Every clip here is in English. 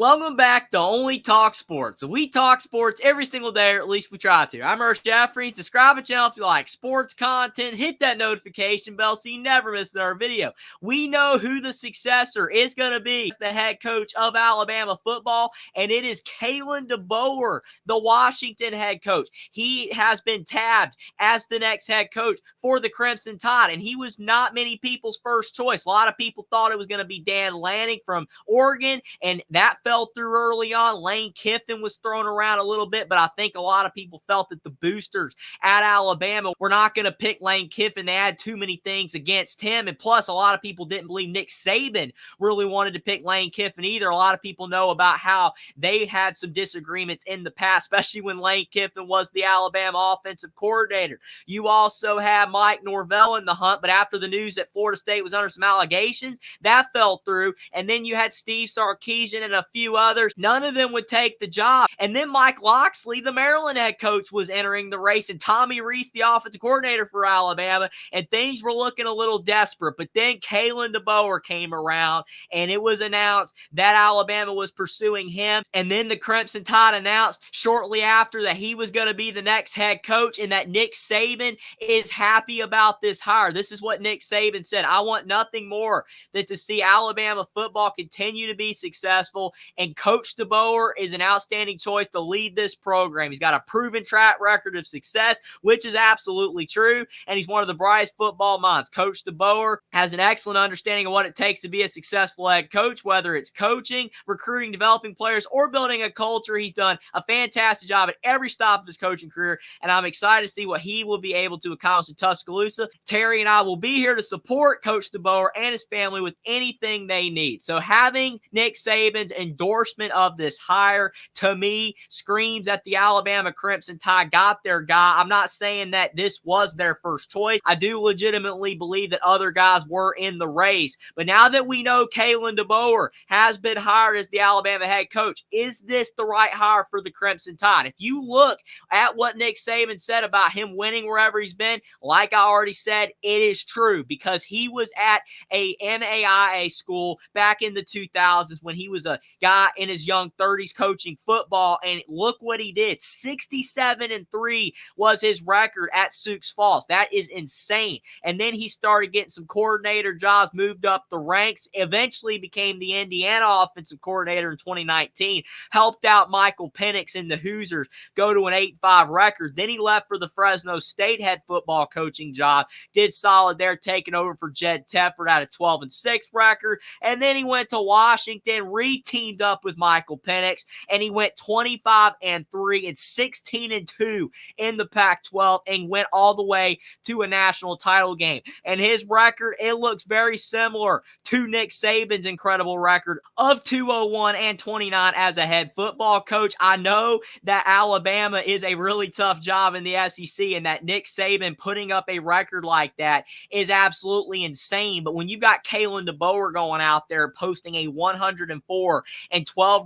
Welcome back to Only Talk Sports. We talk sports every single day, or at least we try to. I'm Ernst Jeffrey. Subscribe to the channel if you like sports content. Hit that notification bell so you never miss another video. We know who the successor is going to be. It's the head coach of Alabama football, and it is Kalen Deboer, the Washington head coach. He has been tabbed as the next head coach for the Crimson Tide, and he was not many people's first choice. A lot of people thought it was going to be Dan Lanning from Oregon, and that fell through early on. Lane Kiffin was thrown around a little bit, but I think a lot of people felt that the boosters at Alabama were not going to pick Lane Kiffin. They had too many things against him, and plus a lot of people didn't believe Nick Saban really wanted to pick Lane Kiffin either. A lot of people know about how they had some disagreements in the past, especially when Lane Kiffin was the Alabama offensive coordinator. You also have Mike Norvell in the hunt, but after the news that Florida State was under some allegations, that fell through, and then you had Steve Sarkisian and a few others. None of them would take the job. And then Mike Locksley, the Maryland head coach, was entering the race, and Tommy Rees, the offensive coordinator for Alabama, and things were looking a little desperate. But then Kalen Deboer came around, and it was announced that Alabama was pursuing him. And then the Crimson Tide announced shortly after that he was going to be the next head coach, and that Nick Saban is happy about this hire. This is what Nick Saban said: "I want nothing more than to see Alabama football continue to be successful, and Coach Deboer is an outstanding choice to lead this program. He's got a proven track record of success," which is absolutely true, and he's one of the brightest football minds. Coach Deboer has an excellent understanding of what it takes to be a successful head coach, whether it's coaching, recruiting, developing players, or building a culture. He's done a fantastic job at every stop of his coaching career, and I'm excited to see what he will be able to accomplish in Tuscaloosa. Terry and I will be here to support Coach Deboer and his family with anything they need. So having Nick Saban's endorsement of this hire, to me, screams that the Alabama Crimson Tide got their guy. I'm not saying that this was their first choice. I do legitimately believe that other guys were in the race. But now that we know Kalen Deboer has been hired as the Alabama head coach, is this the right hire for the Crimson Tide? If you look at what Nick Saban said about him winning wherever he's been, like I already said, it is true, because he was at a NAIA school back in the 2000s when he was a guy in his young 30s coaching football, and look what he did. 67-3 was his record at Sioux Falls. That is insane. And then he started getting some coordinator jobs, moved up the ranks, eventually became the Indiana offensive coordinator in 2019, helped out Michael Penix and the Hoosiers go to an 8-5 record. Then he left for the Fresno State head football coaching job, did solid there, taking over for Jed Tefford at a 12-6 record. And then he went to Washington, re-teamed up with Michael Penix, and he went 25-3 and 16-2 in the Pac-12, and went all the way to a national title game. And his record, it looks very similar to Nick Saban's incredible record of 201 and 29 as a head football coach. I know that Alabama is a really tough job in the SEC, and that Nick Saban putting up a record like that is absolutely insane. But when you've got Kalen Deboer going out there posting a 104-12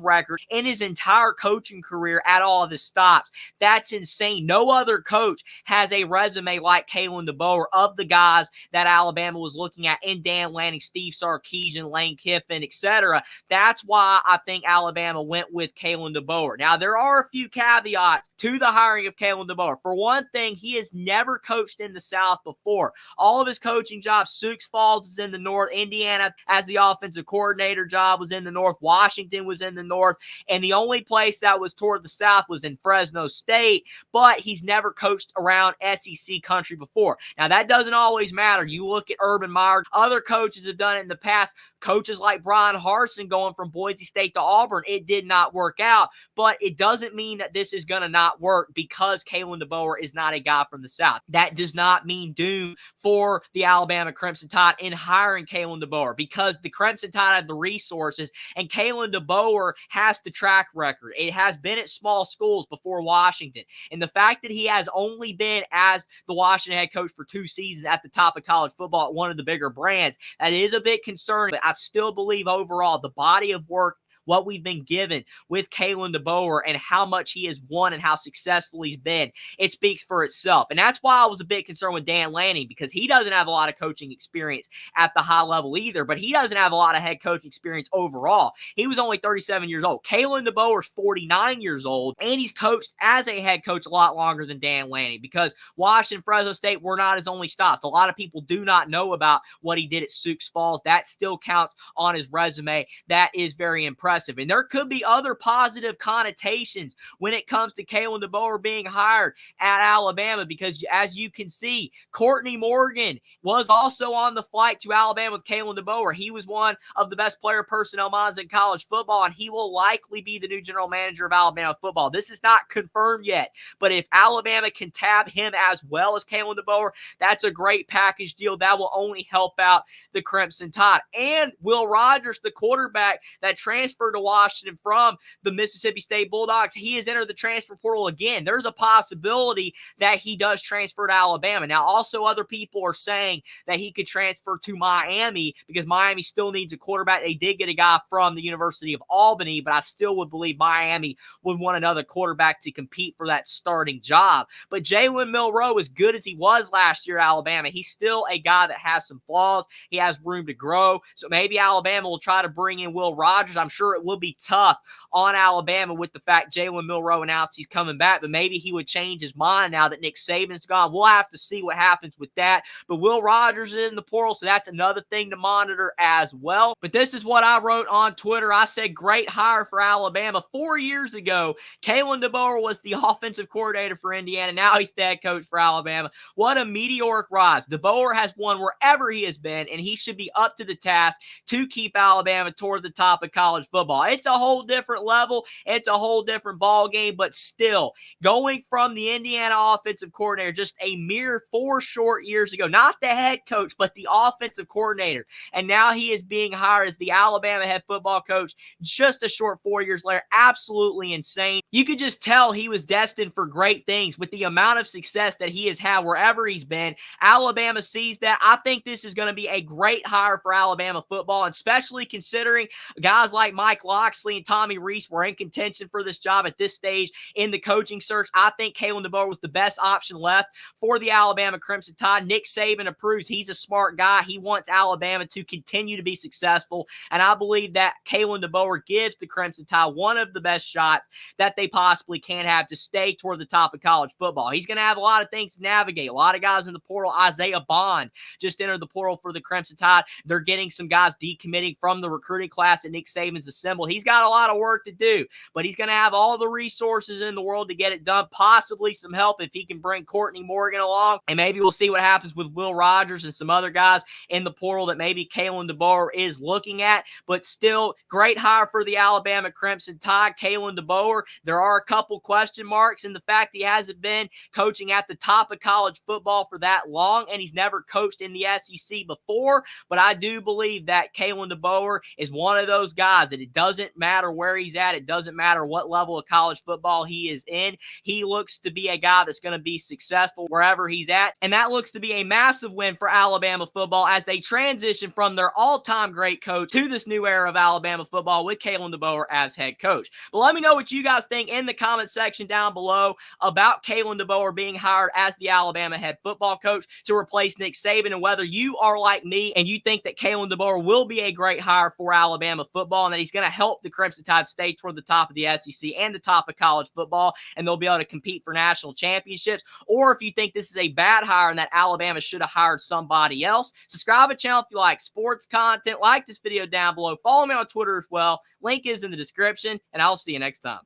record in his entire coaching career at all of his stops, that's insane. No other coach has a resume like Kalen Deboer of the guys that Alabama was looking at in Dan Lanning, Steve Sarkisian, Lane Kiffin, etc. That's why I think Alabama went with Kalen Deboer. Now, there are a few caveats to the hiring of Kalen Deboer. For one thing, he has never coached in the South before. All of his coaching jobs, Sioux Falls is in the North, Indiana as the offensive coordinator job was in the North, Washington was in the North, and the only place that was toward the South was in Fresno State, but he's never coached around SEC country before. Now, that doesn't always matter. You look at Urban Meyer, other coaches have done it in the past. Coaches like Brian Harsin going from Boise State to Auburn, it did not work out, but it doesn't mean that this is going to not work because Kalen Deboer is not a guy from the South. That does not mean doom for the Alabama Crimson Tide in hiring Kalen Deboer, because the Crimson Tide had the resources, and Kalen Deboer has the track record. It has been at small schools before Washington, and the fact that he has only been as the Washington head coach for 2 seasons at the top of college football at one of the bigger brands, that is a bit concerning, but I still believe overall the body of work what we've been given with Kalen Deboer and how much he has won and how successful he's been, it speaks for itself. And that's why I was a bit concerned with Dan Lanning, because he doesn't have a lot of coaching experience at the high level either, but he doesn't have a lot of head coaching experience overall. He was only 37 years old. Kalen Deboer is 49 years old, and he's coached as a head coach a lot longer than Dan Lanning, because Washington, Fresno State were not his only stops. A lot of people do not know about what he did at Sioux Falls. That still counts on his resume. That is very impressive. And there could be other positive connotations when it comes to Kalen Deboer being hired at Alabama, because as you can see, Courtney Morgan was also on the flight to Alabama with Kalen Deboer. He was one of the best player personnel minds in college football, and he will likely be the new general manager of Alabama football. This is not confirmed yet, but if Alabama can tab him as well as Kalen Deboer, that's a great package deal. That will only help out the Crimson Tide. And Will Rogers, the quarterback that transferred to Washington from the Mississippi State Bulldogs, he has entered the transfer portal again. There's a possibility that he does transfer to Alabama. Now, also other people are saying that he could transfer to Miami, because Miami still needs a quarterback. They did get a guy from the University of Albany, but I still would believe Miami would want another quarterback to compete for that starting job. But Jalen Milroe, as good as he was last year at Alabama, he's still a guy that has some flaws. He has room to grow. So maybe Alabama will try to bring in Will Rogers. I'm sure it will be tough on Alabama with the fact Jalen Milroe announced he's coming back, but maybe he would change his mind now that Nick Saban's gone. We'll have to see what happens with that. But Will Rogers is in the portal, so that's another thing to monitor as well. But this is what I wrote on Twitter. I said, great hire for Alabama. 4 years ago, Kalen Deboer was the offensive coordinator for Indiana. Now he's the head coach for Alabama. What a meteoric rise. Deboer has won wherever he has been, and he should be up to the task to keep Alabama toward the top of college football. It's a whole different level. It's a whole different ball game, but still, going from the Indiana offensive coordinator just a mere 4 short years ago, not the head coach, but the offensive coordinator, and now he is being hired as the Alabama head football coach just a short 4 years later. Absolutely insane. You could just tell he was destined for great things with the amount of success that he has had wherever he's been. Alabama sees that. I think this is going to be a great hire for Alabama football, especially considering guys like Mike Locksley and Tommy Rees were in contention for this job at this stage in the coaching search. I think Kalen Deboer was the best option left for the Alabama Crimson Tide. Nick Saban approves. He's a smart guy. He wants Alabama to continue to be successful, and I believe that Kalen Deboer gives the Crimson Tide one of the best shots that they possibly can have to stay toward the top of college football. He's going to have a lot of things to navigate. A lot of guys in the portal. Isaiah Bond just entered the portal for the Crimson Tide. They're getting some guys decommitting from the recruiting class that Nick Saban's assembled. He's got a lot of work to do, but he's going to have all the resources in the world to get it done. Possibly some help if he can bring Courtney Morgan along, and maybe we'll see what happens with Will Rogers and some other guys in the portal that maybe Kalen Deboer is looking at. But still, great hire for the Alabama Crimson Tide. Kalen Deboer, there are a couple question marks in the fact he hasn't been coaching at the top of college football for that long, and he's never coached in the SEC before. But I do believe that Kalen Deboer is one of those guys that it doesn't matter where he's at. It doesn't matter what level of college football he is in. He looks to be a guy that's going to be successful wherever he's at, and that looks to be a massive win for Alabama football as they transition from their all-time great coach to this new era of Alabama football with Kalen Deboer as head coach. But let me know what you guys think in the comment section down below about Kalen Deboer being hired as the Alabama head football coach to replace Nick Saban, and whether you are like me and you think that Kalen Deboer will be a great hire for Alabama football and that he's going to help the Crimson Tide stay toward the top of the SEC and the top of college football, and they'll be able to compete for national championships, or if you think this is a bad hire and that Alabama should have hired somebody else. Subscribe to the channel if you like sports content. Like this video down below. Follow me on Twitter as well. Link is in the description, and I'll see you next time.